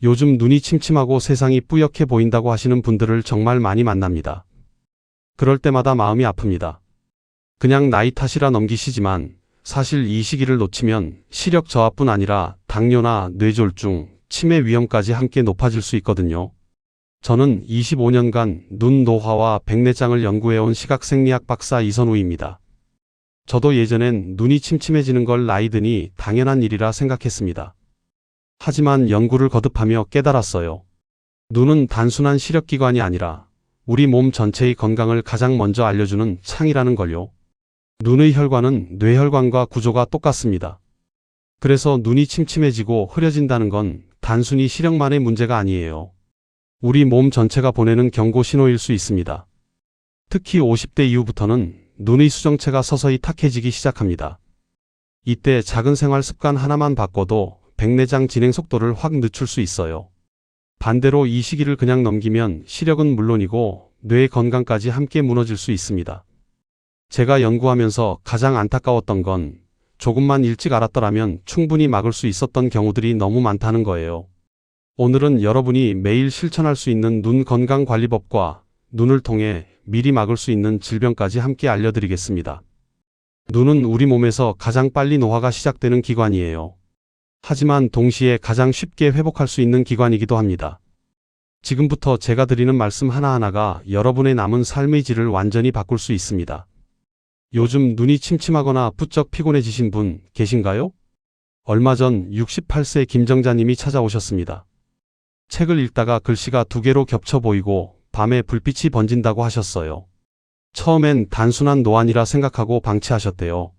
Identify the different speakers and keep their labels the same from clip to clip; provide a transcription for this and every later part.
Speaker 1: 요즘 눈이 침침하고 세상이 뿌옇게 보인다고 하시는 분들을 정말 많이 만납니다. 그럴 때마다 마음이 아픕니다. 그냥 나이 탓이라 넘기시지만 사실 이 시기를 놓치면 시력 저하뿐 아니라 당뇨나 뇌졸중, 치매 위험까지 함께 높아질 수 있거든요. 저는 25년간 눈 노화와 백내장을 연구해온 시각생리학 박사 이선우입니다. 저도 예전엔 눈이 침침해지는 걸 나이 드니 당연한 일이라 생각했습니다. 하지만 연구를 거듭하며 깨달았어요. 눈은 단순한 시력기관이 아니라 우리 몸 전체의 건강을 가장 먼저 알려주는 창이라는 걸요. 눈의 혈관은 뇌혈관과 구조가 똑같습니다. 그래서 눈이 침침해지고 흐려진다는 건 단순히 시력만의 문제가 아니에요. 우리 몸 전체가 보내는 경고 신호일 수 있습니다. 특히 50대 이후부터는 눈의 수정체가 서서히 탁해지기 시작합니다. 이때 작은 생활 습관 하나만 바꿔도 백내장 진행 속도를 확 늦출 수 있어요. 반대로 이 시기를 그냥 넘기면 시력은 물론이고 뇌 건강까지 함께 무너질 수 있습니다. 제가 연구하면서 가장 안타까웠던 건 조금만 일찍 알았더라면 충분히 막을 수 있었던 경우들이 너무 많다는 거예요. 오늘은 여러분이 매일 실천할 수 있는 눈 건강관리법과 눈을 통해 미리 막을 수 있는 질병까지 함께 알려드리겠습니다. 눈은 우리 몸에서 가장 빨리 노화가 시작되는 기관이에요. 하지만 동시에 가장 쉽게 회복할 수 있는 기관이기도 합니다. 지금부터 제가 드리는 말씀 하나하나가 여러분의 남은 삶의 질을 완전히 바꿀 수 있습니다. 요즘 눈이 침침하거나 부쩍 피곤해지신 분 계신가요? 얼마 전 68세 김정자님이 찾아오셨습니다. 책을 읽다가 글씨가 두 개로 겹쳐 보이고 밤에 불빛이 번진다고 하셨어요. 처음엔 단순한 노안이라 생각하고 방치하셨대요.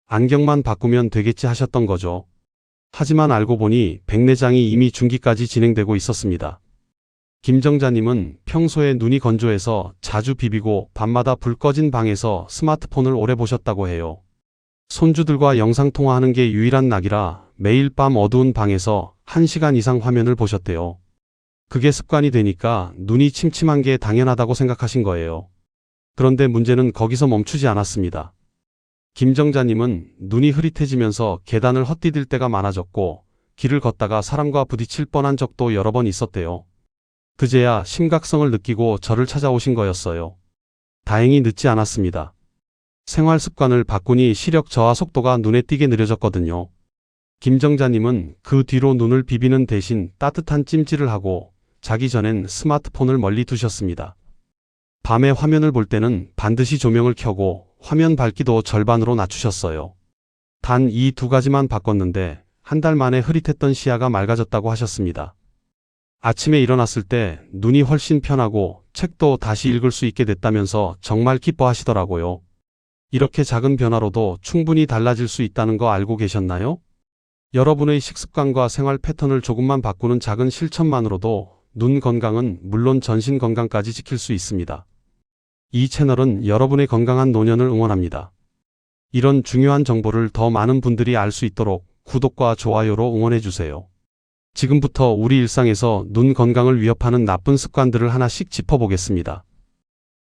Speaker 1: 안경만 바꾸면 되겠지 하셨던 거죠. 하지만 알고 보니 백내장이 이미 중기까지 진행되고 있었습니다. 김정자님은 평소에 눈이 건조해서 자주 비비고 밤마다 불 꺼진 방에서 스마트폰을 오래 보셨다고 해요. 손주들과 영상통화하는 게 유일한 낙이라 매일 밤 어두운 방에서 1시간 이상 화면을 보셨대요. 그게 습관이 되니까 눈이 침침한 게 당연하다고 생각하신 거예요. 그런데 문제는 거기서 멈추지 않았습니다. 김정자님은 눈이 흐릿해지면서 계단을 헛디딜 때가 많아졌고 길을 걷다가 사람과 부딪힐 뻔한 적도 여러 번 있었대요. 그제야 심각성을 느끼고 저를 찾아오신 거였어요. 다행히 늦지 않았습니다. 생활 습관을 바꾸니 시력 저하 속도가 눈에 띄게 느려졌거든요. 김정자님은 그 뒤로 눈을 비비는 대신 따뜻한 찜질을 하고 자기 전엔 스마트폰을 멀리 두셨습니다. 밤에 화면을 볼 때는 반드시 조명을 켜고 화면 밝기도 절반으로 낮추셨어요. 단 이 두 가지만 바꿨는데 한 달 만에 흐릿했던 시야가 맑아졌다고 하셨습니다. 아침에 일어났을 때 눈이 훨씬 편하고 책도 다시 읽을 수 있게 됐다면서 정말 기뻐하시더라고요. 이렇게 작은 변화로도 충분히 달라질 수 있다는 거 알고 계셨나요? 여러분의 식습관과 생활 패턴을 조금만 바꾸는 작은 실천만으로도 눈 건강은 물론 전신 건강까지 지킬 수 있습니다. 이 채널은 여러분의 건강한 노년을 응원합니다. 이런 중요한 정보를 더 많은 분들이 알 수 있도록 구독과 좋아요로 응원해주세요. 지금부터 우리 일상에서 눈 건강을 위협하는 나쁜 습관들을 하나씩 짚어보겠습니다.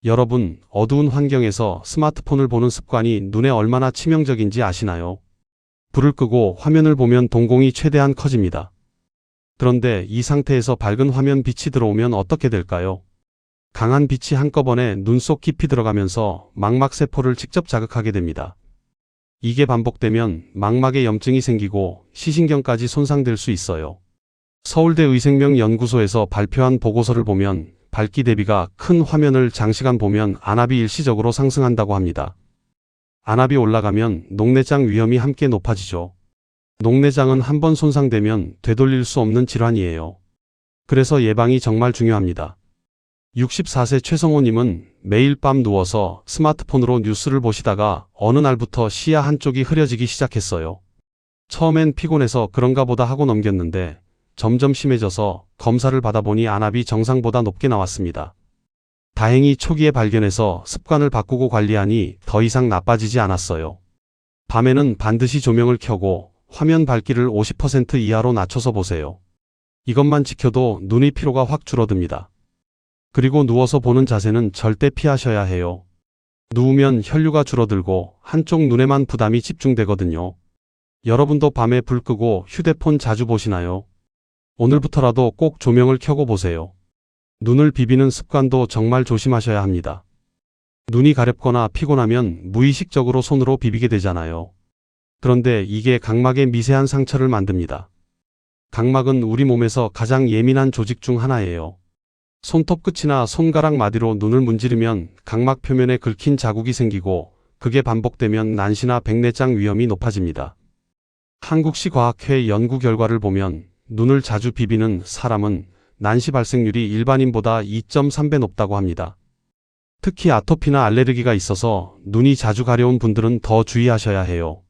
Speaker 1: 여러분, 어두운 환경에서 스마트폰을 보는 습관이 눈에 얼마나 치명적인지 아시나요? 불을 끄고 화면을 보면 동공이 최대한 커집니다. 그런데 이 상태에서 밝은 화면 빛이 들어오면 어떻게 될까요? 강한 빛이 한꺼번에 눈 속 깊이 들어가면서 망막세포를 직접 자극하게 됩니다. 이게 반복되면 망막에 염증이 생기고 시신경까지 손상될 수 있어요. 서울대 의생명연구소에서 발표한 보고서를 보면 밝기 대비가 큰 화면을 장시간 보면 안압이 일시적으로 상승한다고 합니다. 안압이 올라가면 녹내장 위험이 함께 높아지죠. 녹내장은 한번 손상되면 되돌릴 수 없는 질환이에요. 그래서 예방이 정말 중요합니다. 64세 최성호님은 매일 밤 누워서 스마트폰으로 뉴스를 보시다가 어느 날부터 시야 한쪽이 흐려지기 시작했어요. 처음엔 피곤해서 그런가 보다 하고 넘겼는데 점점 심해져서 검사를 받아보니 안압이 정상보다 높게 나왔습니다. 다행히 초기에 발견해서 습관을 바꾸고 관리하니 더 이상 나빠지지 않았어요. 밤에는 반드시 조명을 켜고 화면 밝기를 50% 이하로 낮춰서 보세요. 이것만 지켜도 눈의 피로가 확 줄어듭니다. 그리고 누워서 보는 자세는 절대 피하셔야 해요. 누우면 혈류가 줄어들고 한쪽 눈에만 부담이 집중되거든요. 여러분도 밤에 불 끄고 휴대폰 자주 보시나요? 오늘부터라도 꼭 조명을 켜고 보세요. 눈을 비비는 습관도 정말 조심하셔야 합니다. 눈이 가렵거나 피곤하면 무의식적으로 손으로 비비게 되잖아요. 그런데 이게 각막에 미세한 상처를 만듭니다. 각막은 우리 몸에서 가장 예민한 조직 중 하나예요. 손톱 끝이나 손가락 마디로 눈을 문지르면 각막 표면에 긁힌 자국이 생기고 그게 반복되면 난시나 백내장 위험이 높아집니다. 한국시과학회 연구 결과를 보면 눈을 자주 비비는 사람은 난시 발생률이 일반인보다 2.3배 높다고 합니다. 특히 아토피나 알레르기가 있어서 눈이 자주 가려운 분들은 더 주의하셔야 해요.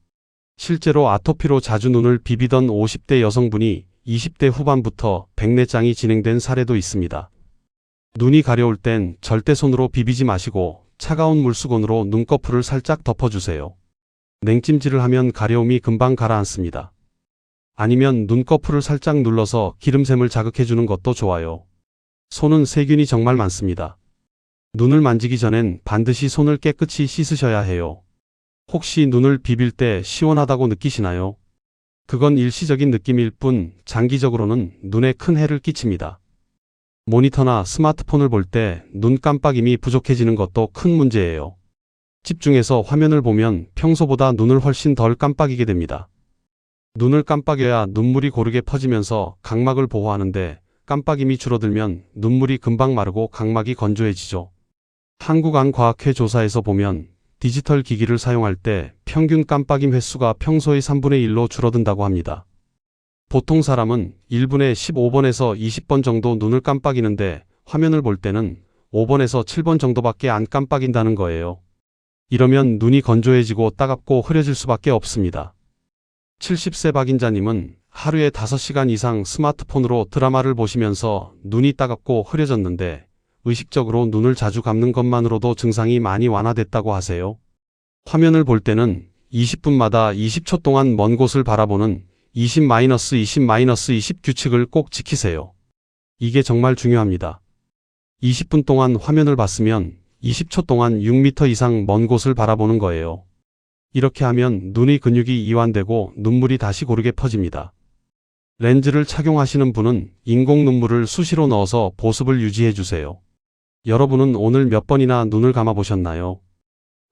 Speaker 1: 실제로 아토피로 자주 눈을 비비던 50대 여성분이 20대 후반부터 백내장이 진행된 사례도 있습니다. 눈이 가려울 땐 절대 손으로 비비지 마시고 차가운 물수건으로 눈꺼풀을 살짝 덮어주세요. 냉찜질을 하면 가려움이 금방 가라앉습니다. 아니면 눈꺼풀을 살짝 눌러서 기름샘을 자극해주는 것도 좋아요. 손은 세균이 정말 많습니다. 눈을 만지기 전엔 반드시 손을 깨끗이 씻으셔야 해요. 혹시 눈을 비빌 때 시원하다고 느끼시나요? 그건 일시적인 느낌일 뿐 장기적으로는 눈에 큰 해를 끼칩니다. 모니터나 스마트폰을 볼 때 눈 깜빡임이 부족해지는 것도 큰 문제예요. 집중해서 화면을 보면 평소보다 눈을 훨씬 덜 깜빡이게 됩니다. 눈을 깜빡여야 눈물이 고르게 퍼지면서 각막을 보호하는데 깜빡임이 줄어들면 눈물이 금방 마르고 각막이 건조해지죠. 한국안과학회 조사에서 보면 디지털 기기를 사용할 때 평균 깜빡임 횟수가 평소의 3분의 1로 줄어든다고 합니다. 보통 사람은 1분에 15번에서 20번 정도 눈을 깜빡이는데 화면을 볼 때는 5번에서 7번 정도밖에 안 깜빡인다는 거예요. 이러면 눈이 건조해지고 따갑고 흐려질 수밖에 없습니다. 70세 박인자님은 하루에 5시간 이상 스마트폰으로 드라마를 보시면서 눈이 따갑고 흐려졌는데 의식적으로 눈을 자주 감는 것만으로도 증상이 많이 완화됐다고 하세요. 화면을 볼 때는 20분마다 20초 동안 먼 곳을 바라보는 20-20-20 규칙을 꼭 지키세요. 이게 정말 중요합니다. 20분 동안 화면을 봤으면 20초 동안 6m 이상 먼 곳을 바라보는 거예요. 이렇게 하면 눈의 근육이 이완되고 눈물이 다시 고르게 퍼집니다. 렌즈를 착용하시는 분은 인공 눈물을 수시로 넣어서 보습을 유지해 주세요. 여러분은 오늘 몇 번이나 눈을 감아 보셨나요?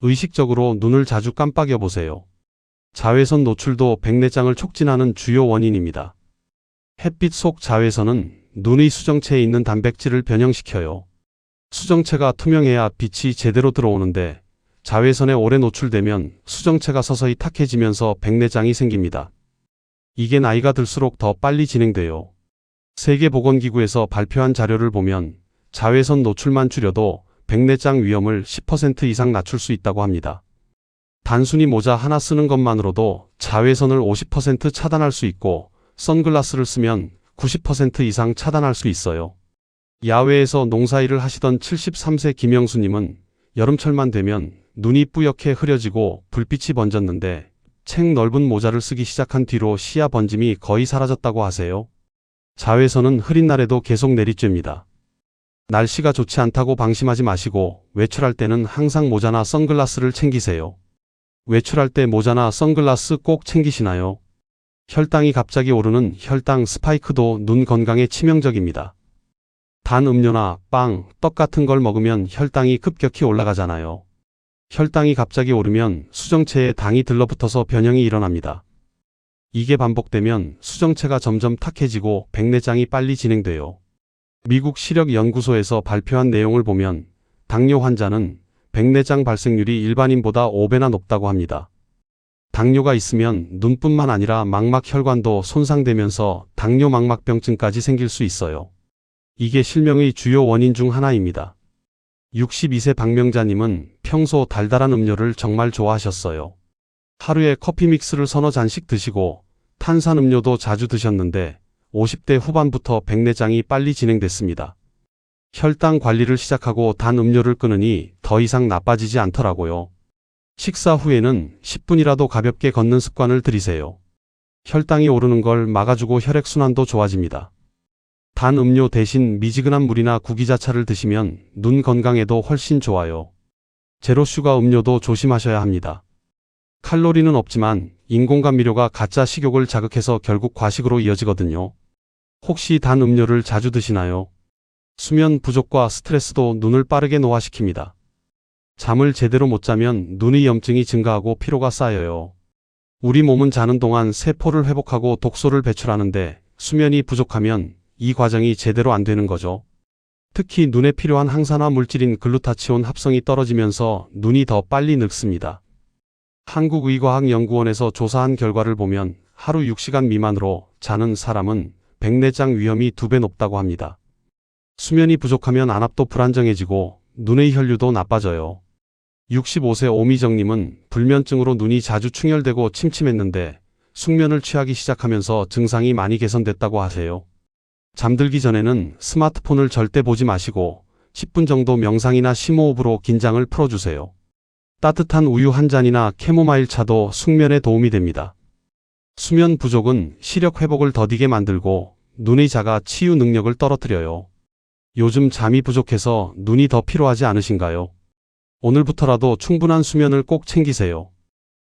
Speaker 1: 의식적으로 눈을 자주 깜빡여 보세요. 자외선 노출도 백내장을 촉진하는 주요 원인입니다. 햇빛 속 자외선은 눈의 수정체에 있는 단백질을 변형시켜요. 수정체가 투명해야 빛이 제대로 들어오는데 자외선에 오래 노출되면 수정체가 서서히 탁해지면서 백내장이 생깁니다. 이게 나이가 들수록 더 빨리 진행돼요. 세계보건기구에서 발표한 자료를 보면 자외선 노출만 줄여도 백내장 위험을 10% 이상 낮출 수 있다고 합니다. 단순히 모자 하나 쓰는 것만으로도 자외선을 50% 차단할 수 있고 선글라스를 쓰면 90% 이상 차단할 수 있어요. 야외에서 농사일을 하시던 73세 김영수님은 여름철만 되면 눈이 뿌옇게 흐려지고 불빛이 번졌는데 책 넓은 모자를 쓰기 시작한 뒤로 시야 번짐이 거의 사라졌다고 하세요. 자외선은 흐린 날에도 계속 내리쬐입니다. 날씨가 좋지 않다고 방심하지 마시고 외출할 때는 항상 모자나 선글라스를 챙기세요. 외출할 때 모자나 선글라스 꼭 챙기시나요? 혈당이 갑자기 오르는 혈당 스파이크도 눈 건강에 치명적입니다. 단 음료나 빵, 떡 같은 걸 먹으면 혈당이 급격히 올라가잖아요. 혈당이 갑자기 오르면 수정체에 당이 들러붙어서 변형이 일어납니다. 이게 반복되면 수정체가 점점 탁해지고 백내장이 빨리 진행돼요. 미국 시력연구소에서 발표한 내용을 보면 당뇨 환자는 백내장 발생률이 일반인보다 5배나 높다고 합니다. 당뇨가 있으면 눈뿐만 아니라 망막혈관도 손상되면서 당뇨 망막병증까지 생길 수 있어요. 이게 실명의 주요 원인 중 하나입니다. 62세 박명자님은 평소 달달한 음료를 정말 좋아하셨어요. 하루에 커피 믹스를 서너 잔씩 드시고 탄산음료도 자주 드셨는데 50대 후반부터 백내장이 빨리 진행됐습니다. 혈당 관리를 시작하고 단 음료를 끊으니 더 이상 나빠지지 않더라고요. 식사 후에는 10분이라도 가볍게 걷는 습관을 들이세요. 혈당이 오르는 걸 막아주고 혈액순환도 좋아집니다. 단 음료 대신 미지근한 물이나 구기자차를 드시면 눈 건강에도 훨씬 좋아요. 제로슈가 음료도 조심하셔야 합니다. 칼로리는 없지만 인공감미료가 가짜 식욕을 자극해서 결국 과식으로 이어지거든요. 혹시 단 음료를 자주 드시나요? 수면 부족과 스트레스도 눈을 빠르게 노화시킵니다. 잠을 제대로 못 자면 눈의 염증이 증가하고 피로가 쌓여요. 우리 몸은 자는 동안 세포를 회복하고 독소를 배출하는데 수면이 부족하면 이 과정이 제대로 안 되는 거죠. 특히 눈에 필요한 항산화 물질인 글루타치온 합성이 떨어지면서 눈이 더 빨리 늙습니다. 한국의과학연구원에서 조사한 결과를 보면 하루 6시간 미만으로 자는 사람은 백내장 위험이 2배 높다고 합니다. 수면이 부족하면 안압도 불안정해지고 눈의 혈류도 나빠져요. 65세 오미정님은 불면증으로 눈이 자주 충혈되고 침침했는데 숙면을 취하기 시작하면서 증상이 많이 개선됐다고 하세요. 잠들기 전에는 스마트폰을 절대 보지 마시고 10분 정도 명상이나 심호흡으로 긴장을 풀어주세요. 따뜻한 우유 한 잔이나 캐모마일 차도 숙면에 도움이 됩니다. 수면 부족은 시력 회복을 더디게 만들고 눈의 자가 치유 능력을 떨어뜨려요. 요즘 잠이 부족해서 눈이 더 피로하지 않으신가요? 오늘부터라도 충분한 수면을 꼭 챙기세요.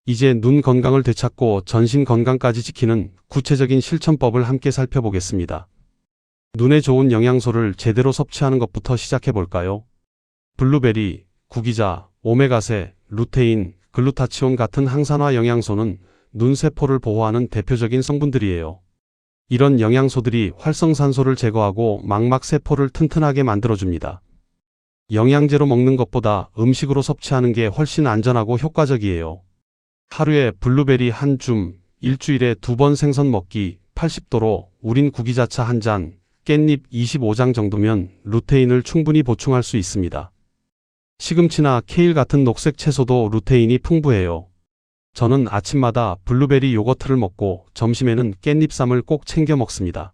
Speaker 1: 이제 눈 건강을 되찾고 전신 건강까지 지키는 구체적인 실천법을 함께 살펴보겠습니다. 눈에 좋은 영양소를 제대로 섭취하는 것부터 시작해 볼까요? 블루베리, 구기자, 오메가3, 루테인, 글루타치온 같은 항산화 영양소는 눈세포를 보호하는 대표적인 성분들이에요. 이런 영양소들이 활성산소를 제거하고 망막세포를 튼튼하게 만들어줍니다. 영양제로 먹는 것보다 음식으로 섭취하는 게 훨씬 안전하고 효과적이에요. 하루에 블루베리 한 줌, 일주일에 2번 생선 먹기, 80도로 우린 구기자차 한 잔, 깻잎 25장 정도면 루테인을 충분히 보충할 수 있습니다. 시금치나 케일 같은 녹색 채소도 루테인이 풍부해요. 저는 아침마다 블루베리 요거트를 먹고 점심에는 깻잎쌈을 꼭 챙겨 먹습니다.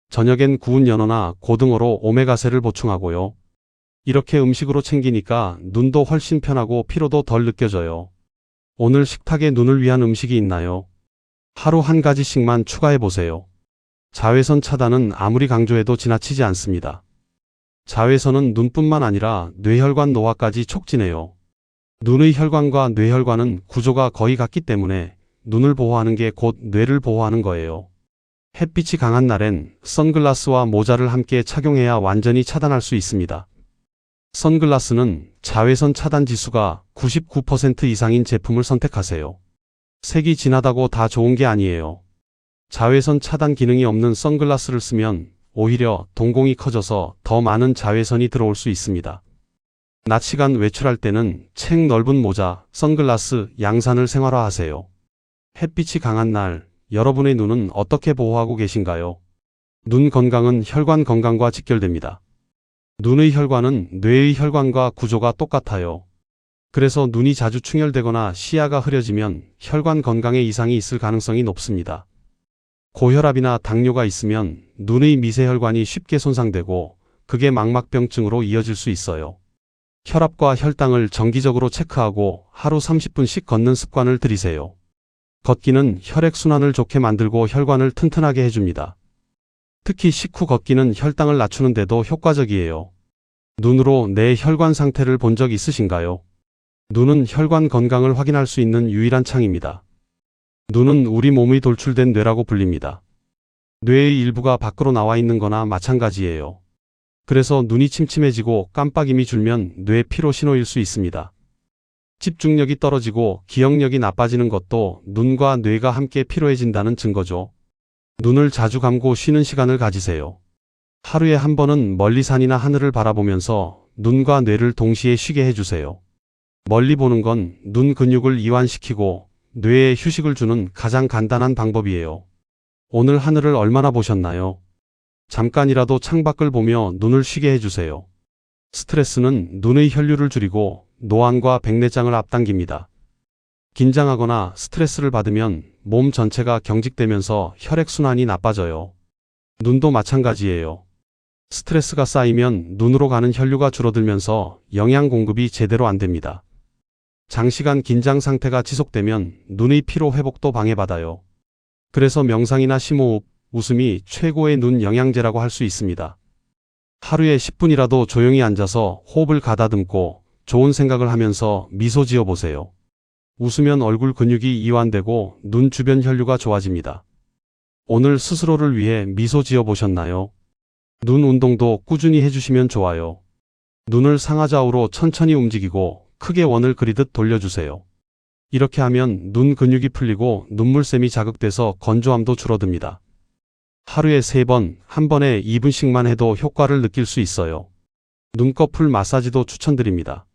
Speaker 1: 저녁엔 구운 연어나 고등어로 오메가3를 보충하고요. 이렇게 음식으로 챙기니까 눈도 훨씬 편하고 피로도 덜 느껴져요. 오늘 식탁에 눈을 위한 음식이 있나요? 하루 한 가지씩만 추가해 보세요. 자외선 차단은 아무리 강조해도 지나치지 않습니다. 자외선은 눈뿐만 아니라 뇌혈관 노화까지 촉진해요. 눈의 혈관과 뇌혈관은 구조가 거의 같기 때문에 눈을 보호하는 게 곧 뇌를 보호하는 거예요. 햇빛이 강한 날엔 선글라스와 모자를 함께 착용해야 완전히 차단할 수 있습니다. 선글라스는 자외선 차단 지수가 99% 이상인 제품을 선택하세요. 색이 진하다고 다 좋은 게 아니에요. 자외선 차단 기능이 없는 선글라스를 쓰면 오히려 동공이 커져서 더 많은 자외선이 들어올 수 있습니다. 낮 시간 외출할 때는 책 넓은 모자, 선글라스, 양산을 생활화하세요. 햇빛이 강한 날, 여러분의 눈은 어떻게 보호하고 계신가요? 눈 건강은 혈관 건강과 직결됩니다. 눈의 혈관은 뇌의 혈관과 구조가 똑같아요. 그래서 눈이 자주 충혈되거나 시야가 흐려지면 혈관 건강에 이상이 있을 가능성이 높습니다. 고혈압이나 당뇨가 있으면 눈의 미세혈관이 쉽게 손상되고 그게 망막병증으로 이어질 수 있어요. 혈압과 혈당을 정기적으로 체크하고 하루 30분씩 걷는 습관을 들이세요. 걷기는 혈액순환을 좋게 만들고 혈관을 튼튼하게 해줍니다. 특히 식후 걷기는 혈당을 낮추는 데도 효과적이에요. 눈으로 내 혈관 상태를 본 적 있으신가요? 눈은 혈관 건강을 확인할 수 있는 유일한 창입니다. 눈은 우리 몸의 돌출된 뇌라고 불립니다. 뇌의 일부가 밖으로 나와 있는 거나 마찬가지예요. 그래서 눈이 침침해지고 깜빡임이 줄면 뇌 피로 신호일 수 있습니다. 집중력이 떨어지고 기억력이 나빠지는 것도 눈과 뇌가 함께 피로해진다는 증거죠. 눈을 자주 감고 쉬는 시간을 가지세요. 하루에 한 번은 멀리 산이나 하늘을 바라보면서 눈과 뇌를 동시에 쉬게 해주세요. 멀리 보는 건 눈 근육을 이완시키고 뇌에 휴식을 주는 가장 간단한 방법이에요. 오늘 하늘을 얼마나 보셨나요? 잠깐이라도 창밖을 보며 눈을 쉬게 해주세요. 스트레스는 눈의 혈류를 줄이고 노안과 백내장을 앞당깁니다. 긴장하거나 스트레스를 받으면 몸 전체가 경직되면서 혈액순환이 나빠져요. 눈도 마찬가지예요. 스트레스가 쌓이면 눈으로 가는 혈류가 줄어들면서 영양 공급이 제대로 안 됩니다. 장시간 긴장 상태가 지속되면 눈의 피로 회복도 방해받아요. 그래서 명상이나 심호흡, 웃음이 최고의 눈 영양제라고 할 수 있습니다. 하루에 10분이라도 조용히 앉아서 호흡을 가다듬고 좋은 생각을 하면서 미소 지어 보세요. 웃으면 얼굴 근육이 이완되고 눈 주변 혈류가 좋아집니다. 오늘 스스로를 위해 미소 지어 보셨나요? 눈 운동도 꾸준히 해주시면 좋아요. 눈을 상하좌우로 천천히 움직이고 크게 원을 그리듯 돌려주세요. 이렇게 하면 눈 근육이 풀리고 눈물샘이 자극돼서 건조함도 줄어듭니다. 하루에 3번, 한 번에 2분씩만 해도 효과를 느낄 수 있어요. 눈꺼풀 마사지도 추천드립니다.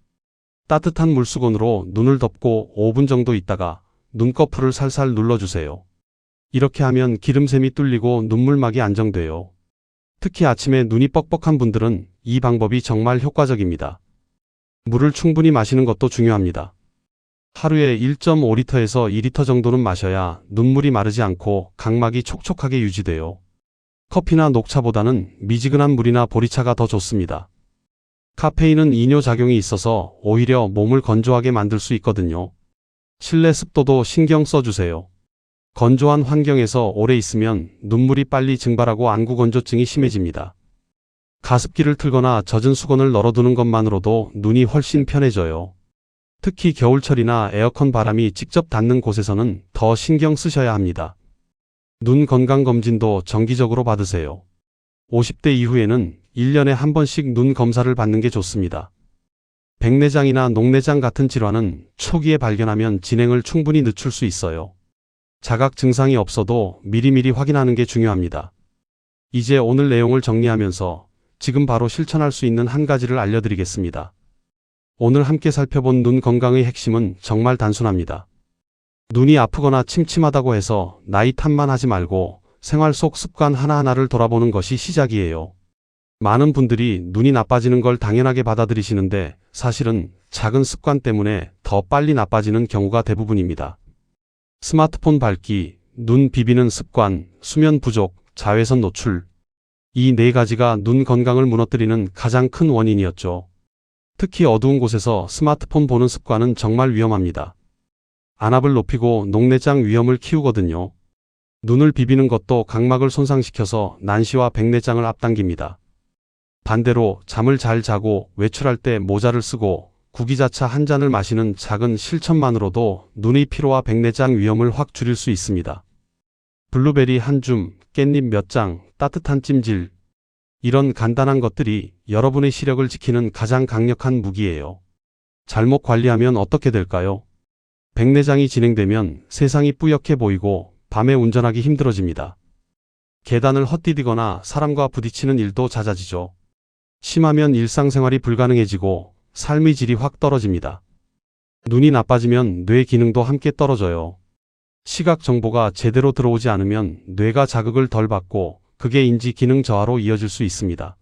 Speaker 1: 따뜻한 물수건으로 눈을 덮고 5분 정도 있다가 눈꺼풀을 살살 눌러주세요. 이렇게 하면 기름샘이 뚫리고 눈물막이 안정돼요. 특히 아침에 눈이 뻑뻑한 분들은 이 방법이 정말 효과적입니다. 물을 충분히 마시는 것도 중요합니다. 하루에 1.5리터에서 2리터 정도는 마셔야 눈물이 마르지 않고 각막이 촉촉하게 유지돼요. 커피나 녹차보다는 미지근한 물이나 보리차가 더 좋습니다. 카페인은 이뇨 작용이 있어서 오히려 몸을 건조하게 만들 수 있거든요. 실내 습도도 신경 써주세요. 건조한 환경에서 오래 있으면 눈물이 빨리 증발하고 안구건조증이 심해집니다. 가습기를 틀거나 젖은 수건을 널어두는 것만으로도 눈이 훨씬 편해져요. 특히 겨울철이나 에어컨 바람이 직접 닿는 곳에서는 더 신경 쓰셔야 합니다. 눈 건강검진도 정기적으로 받으세요. 50대 이후에는 1년에 한 번씩 눈 검사를 받는 게 좋습니다. 백내장이나 녹내장 같은 질환은 초기에 발견하면 진행을 충분히 늦출 수 있어요. 자각 증상이 없어도 미리미리 확인하는 게 중요합니다. 이제 오늘 내용을 정리하면서 지금 바로 실천할 수 있는 한 가지를 알려드리겠습니다. 오늘 함께 살펴본 눈 건강의 핵심은 정말 단순합니다. 눈이 아프거나 침침하다고 해서 나이 탓만 하지 말고 생활 속 습관 하나하나를 돌아보는 것이 시작이에요. 많은 분들이 눈이 나빠지는 걸 당연하게 받아들이시는데 사실은 작은 습관 때문에 더 빨리 나빠지는 경우가 대부분입니다. 스마트폰 밝기, 눈 비비는 습관, 수면 부족, 자외선 노출. 이 4가지가 눈 건강을 무너뜨리는 가장 큰 원인이었죠. 특히 어두운 곳에서 스마트폰 보는 습관은 정말 위험합니다. 안압을 높이고 녹내장 위험을 키우거든요. 눈을 비비는 것도 각막을 손상시켜서 난시와 백내장을 앞당깁니다. 반대로 잠을 잘 자고 외출할 때 모자를 쓰고 구기자차 한 잔을 마시는 작은 실천만으로도 눈의 피로와 백내장 위험을 확 줄일 수 있습니다. 블루베리 한 줌, 깻잎 몇 장, 따뜻한 찜질. 이런 간단한 것들이 여러분의 시력을 지키는 가장 강력한 무기예요. 잘못 관리하면 어떻게 될까요? 백내장이 진행되면 세상이 뿌옇게 보이고 밤에 운전하기 힘들어집니다. 계단을 헛디디거나 사람과 부딪히는 일도 잦아지죠. 심하면 일상생활이 불가능해지고 삶의 질이 확 떨어집니다. 눈이 나빠지면 뇌 기능도 함께 떨어져요. 시각 정보가 제대로 들어오지 않으면 뇌가 자극을 덜 받고 그게 인지 기능 저하로 이어질 수 있습니다.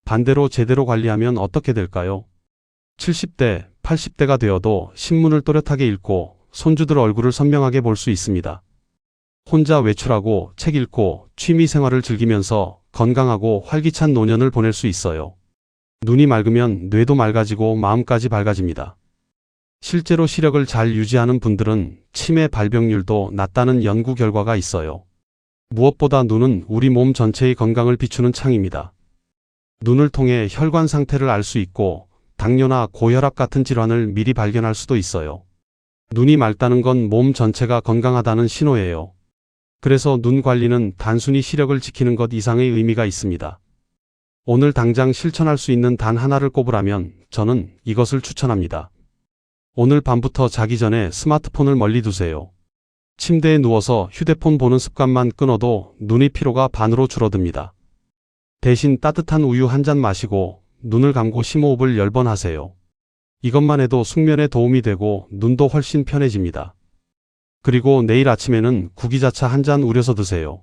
Speaker 1: 반대로 제대로 관리하면 어떻게 될까요? 70대, 80대가 되어도 신문을 또렷하게 읽고 손주들 얼굴을 선명하게 볼 수 있습니다. 혼자 외출하고 책 읽고 취미 생활을 즐기면서 건강하고 활기찬 노년을 보낼 수 있어요. 눈이 맑으면 뇌도 맑아지고 마음까지 밝아집니다. 실제로 시력을 잘 유지하는 분들은 치매 발병률도 낮다는 연구 결과가 있어요. 무엇보다 눈은 우리 몸 전체의 건강을 비추는 창입니다. 눈을 통해 혈관 상태를 알 수 있고 당뇨나 고혈압 같은 질환을 미리 발견할 수도 있어요. 눈이 맑다는 건 몸 전체가 건강하다는 신호예요. 그래서 눈 관리는 단순히 시력을 지키는 것 이상의 의미가 있습니다. 오늘 당장 실천할 수 있는 단 하나를 꼽으라면 저는 이것을 추천합니다. 오늘 밤부터 자기 전에 스마트폰을 멀리 두세요. 침대에 누워서 휴대폰 보는 습관만 끊어도 눈의 피로가 반으로 줄어듭니다. 대신 따뜻한 우유 한 잔 마시고 눈을 감고 심호흡을 10번 하세요. 이것만 해도 숙면에 도움이 되고 눈도 훨씬 편해집니다. 그리고 내일 아침에는 구기자차 한 잔 우려서 드세요.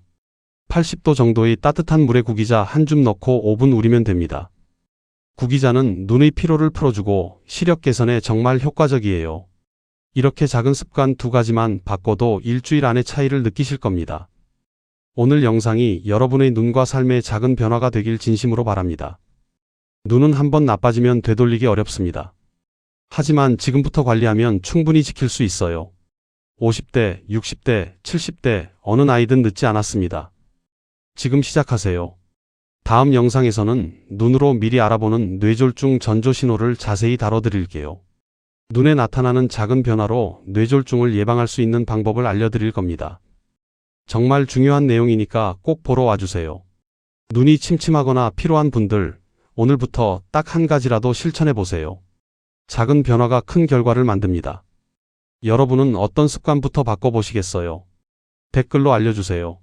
Speaker 1: 80도 정도의 따뜻한 물에 구기자 한 줌 넣고 5분 우리면 됩니다. 구기자는 눈의 피로를 풀어주고 시력 개선에 정말 효과적이에요. 이렇게 작은 습관 2가지만 바꿔도 일주일 안에 차이를 느끼실 겁니다. 오늘 영상이 여러분의 눈과 삶에 작은 변화가 되길 진심으로 바랍니다. 눈은 한번 나빠지면 되돌리기 어렵습니다. 하지만 지금부터 관리하면 충분히 지킬 수 있어요. 50대, 60대, 70대 어느 나이든 늦지 않았습니다. 지금 시작하세요. 다음 영상에서는 눈으로 미리 알아보는 뇌졸중 전조 신호를 자세히 다뤄드릴게요. 눈에 나타나는 작은 변화로 뇌졸중을 예방할 수 있는 방법을 알려드릴 겁니다. 정말 중요한 내용이니까 꼭 보러 와주세요. 눈이 침침하거나 피로한 분들, 오늘부터 딱 한 가지라도 실천해 보세요. 작은 변화가 큰 결과를 만듭니다. 여러분은 어떤 습관부터 바꿔보시겠어요? 댓글로 알려주세요.